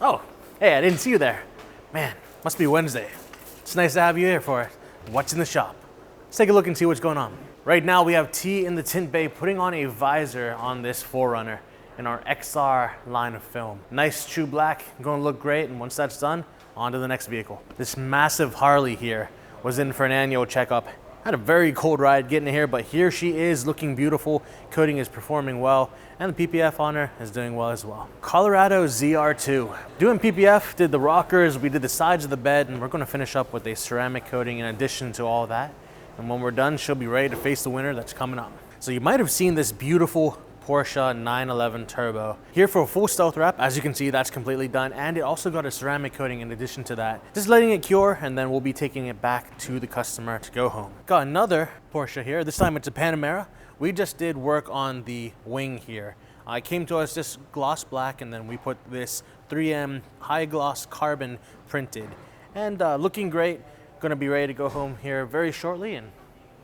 Oh, hey, I didn't see you there. Man, must be Wednesday. It's nice to have you here for it. What's in the shop? Let's take a look and see what's going on. Right now we have T in the tint bay putting on a visor on this 4Runner in our XR line of film. Nice true black, going to look great, and once that's done, on to the next vehicle. This massive Harley here was in for an annual checkup. Had a very cold ride getting here, but here she is looking beautiful. Coating is performing well, and the PPF on her is doing well as well. Colorado ZR2. Doing PPF, did the rockers, we did the sides of the bed, and we're gonna finish up with a ceramic coating in addition to all that. And when we're done, she'll be ready to face the winter that's coming up. So you might have seen this beautiful Porsche 911 Turbo. Here for a full stealth wrap, as you can see, that's completely done, and it also got a ceramic coating in addition to that. Just letting it cure, and then we'll be taking it back to the customer to go home. Got another Porsche here, this time it's a Panamera. We just did work on the wing here. It came to us just gloss black, and then we put this 3M high gloss carbon printed. And looking great, gonna be ready to go home here very shortly and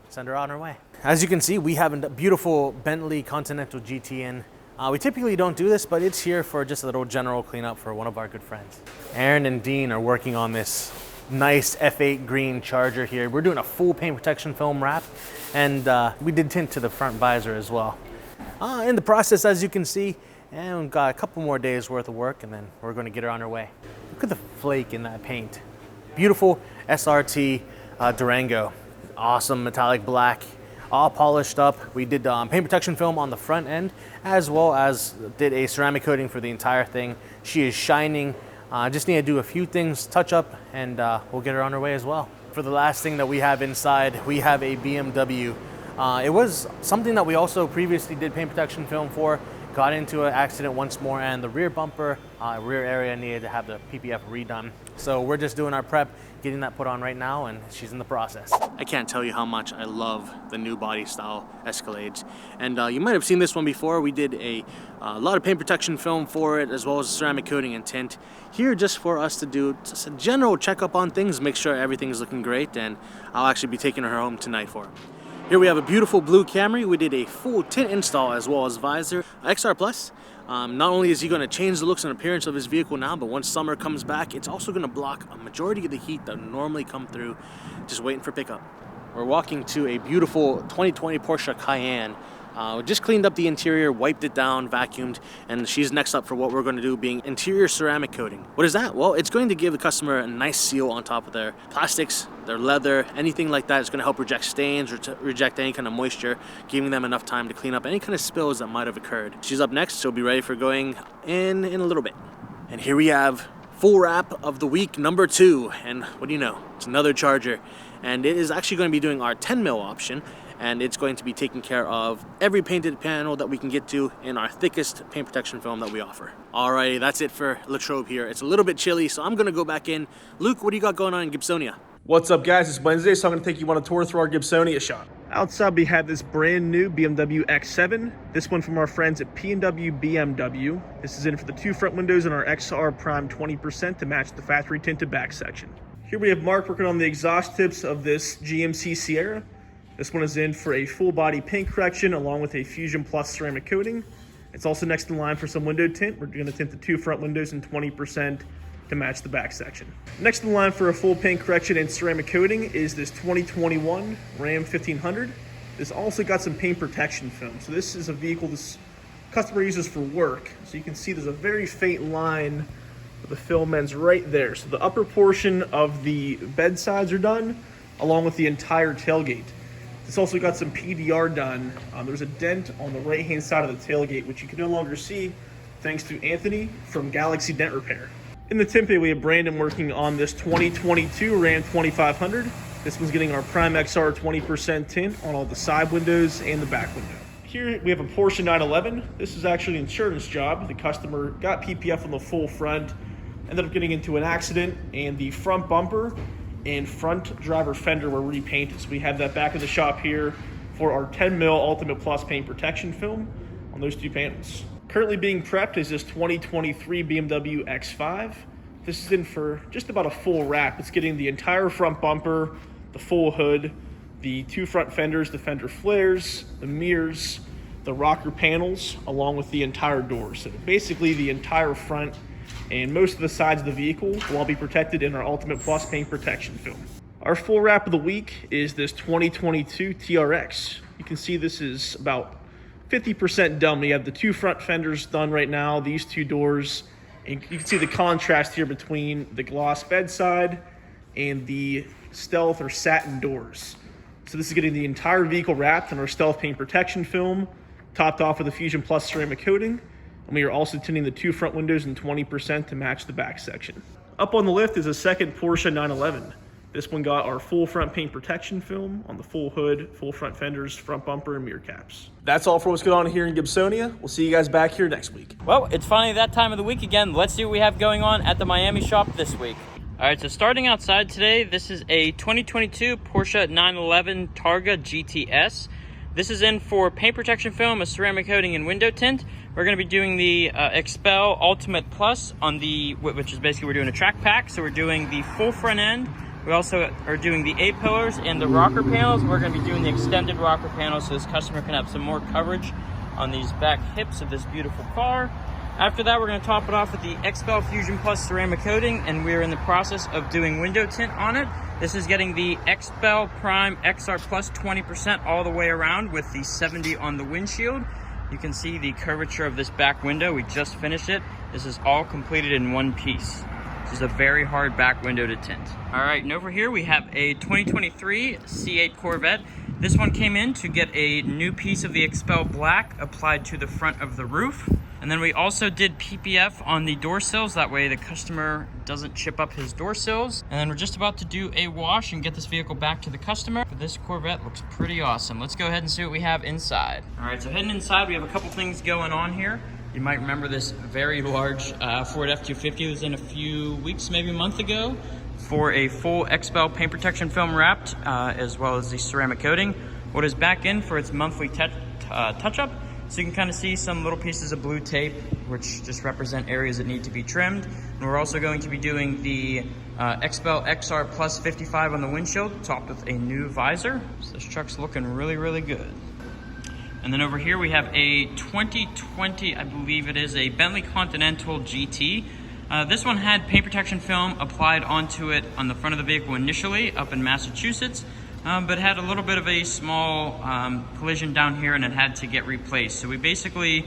send her on her way. As you can see, we have a beautiful Bentley Continental GT in. We typically don't do this, but it's here for just a little general cleanup for one of our good friends. Aaron and Dean are working on this nice F8 green Charger here. We're doing a full paint protection film wrap, and we did tint to the front visor as well. In the process, as you can see, and we've got a couple more days worth of work, and then we're gonna get her on her way. Look at the flake in that paint. Beautiful SRT Durango. Awesome metallic black, all polished up. We did paint protection film on the front end, as well as did a ceramic coating for the entire thing. She is shining. Just need to do a few things, touch up, and we'll get her on her way as well. For the last thing that we have inside, we have a BMW. It was something that we also previously did paint protection film for. Got into an accident once more, and the rear bumper, rear area needed to have the PPF redone. So we're just doing our prep, getting that put on right now, and she's in the process. I can't tell you how much I love the new body style Escalades. And you might have seen this one before. We did a lot of paint protection film for it, as well as ceramic coating and tint. Here just for us to do just a general checkup on things, make sure everything is looking great, and I'll actually be taking her home tonight for it. Here we have a beautiful blue Camry. We did a full tint install as well as visor. XR Plus, not only is he going to change the looks and appearance of his vehicle now, but once summer comes back, it's also going to block a majority of the heat that would normally come through, just waiting for pickup. We're walking to a beautiful 2020 Porsche Cayenne. We just cleaned up the interior, wiped it down, vacuumed, and she's next up for what we're going to do, being interior ceramic coating. What is that? Well, it's going to give the customer a nice seal on top of their plastics, their leather, anything like that. It's going to help reject stains or to reject any kind of moisture, giving them enough time to clean up any kind of spills that might have occurred. She's up next, so be ready for going in a little bit. And here we have full wrap of the week number 2, and what do you know? It's another Charger, and it is actually going to be doing our 10 mil option. And it's going to be taking care of every painted panel that we can get to in our thickest paint protection film that we offer. Alrighty, that's it for Latrobe here. It's a little bit chilly, so I'm gonna go back in. Luke, what do you got going on in Gibsonia? What's up, guys? It's Wednesday, so I'm gonna take you on a tour through our Gibsonia shop. Outside, we have this brand new BMW X7. This one from our friends at P&W BMW. This is in for the 2 front windows and our XR Prime 20% to match the factory tinted back section. Here we have Mark working on the exhaust tips of this GMC Sierra. This one is in for a full body paint correction along with a Fusion Plus ceramic coating. It's also next in line for some window tint. We're going to tint the 2 front windows in 20% to match the back section. Next in line for a full paint correction and ceramic coating is this 2021 Ram 1500. This also got some paint protection film. So this is a vehicle this customer uses for work. So you can see there's a very faint line of the film ends right there. So the upper portion of the bed sides are done along with the entire tailgate. It's also got some PDR done. There's a dent on the right-hand side of the tailgate, which you can no longer see thanks to Anthony from Galaxy Dent Repair. In the tint bay, we have Brandon working on this 2022 Ram 2500. This one's getting our Prime XR 20% tint on all the side windows and the back window. Here we have a Porsche 911. This is actually an insurance job. The customer got PPF on the full front, ended up getting into an accident, and the front bumper and front driver fender were repainted. So we have that back in the shop here for our 10 mil Ultimate Plus paint protection film on those 2 panels. Currently being prepped is this 2023 BMW X5. This is in for just about a full wrap. It's getting the entire front bumper, the full hood, the 2 front fenders, the fender flares, the mirrors, the rocker panels, along with the entire door. So basically the entire front and most of the sides of the vehicle will all be protected in our Ultimate Plus paint protection film. Our full wrap of the week is this 2022 TRX. You can see this is about 50% done. We have the two front fenders done right now, these two doors, and you can see the contrast here between the gloss bedside and the stealth or satin doors. So this is getting the entire vehicle wrapped in our stealth paint protection film, topped off with a Fusion Plus ceramic coating, and we are also tinting the two front windows in 20% to match the back section. Up on the lift is a second Porsche 911. This one got our full front paint protection film on the full hood, full front fenders, front bumper, and mirror caps. That's all for what's going on here in Gibsonia. We'll see you guys back here next week. Well, it's finally that time of the week again. Let's see what we have going on at the Miami shop this week. All right, so starting outside today, this is a 2022 Porsche 911 Targa GTS. This is in for paint protection film, a ceramic coating, and window tint. We're going to be doing the Expel Ultimate Plus on the, which is basically we're doing a track pack. So we're doing the full front end. We also are doing the A-pillars and the rocker panels. We're going to be doing the extended rocker panels so this customer can have some more coverage on these back hips of this beautiful car. After that, we're going to top it off with the Expel Fusion Plus ceramic coating, and we're in the process of doing window tint on it. This is getting the Expel Prime XR Plus 20% all the way around with the 70 on the windshield. You can see the curvature of this back window. We just finished it. This is all completed in one piece. This is a very hard back window to tint. All right, and over here we have a 2023 C8 Corvette. This one came in to get a new piece of the Expel Black applied to the front of the roof. And then we also did PPF on the door sills. That way the customer doesn't chip up his door sills. And then we're just about to do a wash and get this vehicle back to the customer. But this Corvette looks pretty awesome. Let's go ahead and see what we have inside. All right, so heading inside, we have a couple things going on here. You might remember this very large Ford F-250. It was in a few weeks, maybe a month ago, for a full Expel paint protection film wrapped, as well as the ceramic coating. What is back in for its monthly touch-up. So you can kind of see some little pieces of blue tape, which just represent areas that need to be trimmed. And we're also going to be doing the Expel XR Plus 55 on the windshield, topped with a new visor. So this truck's looking really, really good. And then over here we have a 2020, I believe it is, a Bentley Continental GT. This one had paint protection film applied onto it on the front of the vehicle initially up in Massachusetts. But had a little bit of a small collision down here and it had to get replaced. So we basically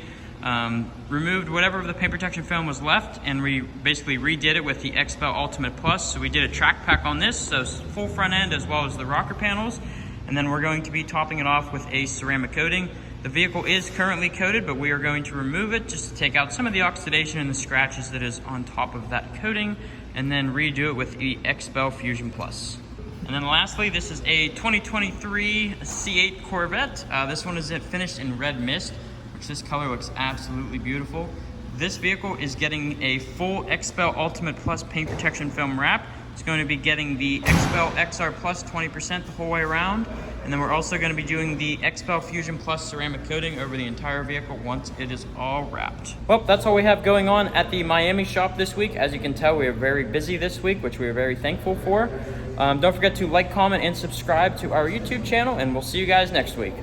removed whatever of the paint protection film was left and we basically redid it with the Expel Ultimate Plus. So we did a track pack on this, so full front end as well as the rocker panels. And then we're going to be topping it off with a ceramic coating. The vehicle is currently coated, but we are going to remove it just to take out some of the oxidation and the scratches that is on top of that coating and then redo it with the Expel Fusion Plus. And then lastly, this is a 2023 C8 Corvette. This one is finished in red mist, which this color looks absolutely beautiful. This vehicle is getting a full Expel Ultimate Plus paint protection film wrap. It's going to be getting the Expel XR Plus 20% the whole way around. And then we're also going to be doing the Expel Fusion Plus ceramic coating over the entire vehicle once it is all wrapped. Well, that's all we have going on at the Miami shop this week. As you can tell, we are very busy this week, which we are very thankful for. Don't forget to like, comment, and subscribe to our YouTube channel, and we'll see you guys next week.